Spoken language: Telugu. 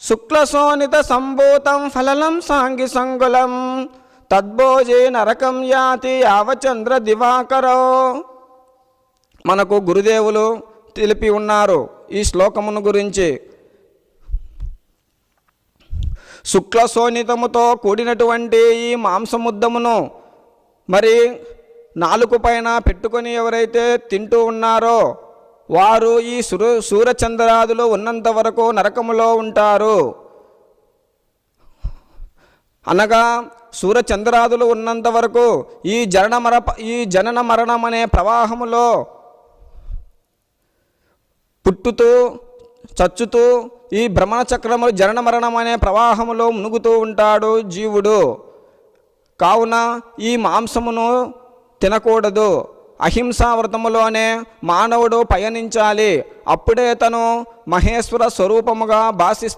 శుక్లశోణిత సంభూతం ఫలనం సాంగి సంగులం తద్భోజే నరకం యాతి యావచంద్ర దివాకరో. మనకు గురుదేవులు తెలిపి ఉన్నారు ఈ శ్లోకమును గురించి. శుక్లశోణితముతో కూడినటువంటి ఈ మాంసముద్దమును మరి నాలుక పైన పెట్టుకొని ఎవరైతే తింటూ ఉన్నారో వారు ఈ సూర్యచంద్రాదులు ఉన్నంత వరకు నరకములో ఉంటారు. అనగా సూర్యచంద్రాదులు ఉన్నంత వరకు ఈ జనన మరణం అనే ప్రవాహములో పుట్టుతూ చచ్చుతూ ఈ భ్రమణ చక్రములు జనన మరణం అనే ప్రవాహములో మునుగుతూ ఉంటాడు జీవుడు. కావున ఈ మాంసమును తినకూడదు. అహింసా వ్రతములోనే మానవుడు పయనించాలి. అప్పుడే తను మహేశ్వర స్వరూపముగా భాషిస్తాడు.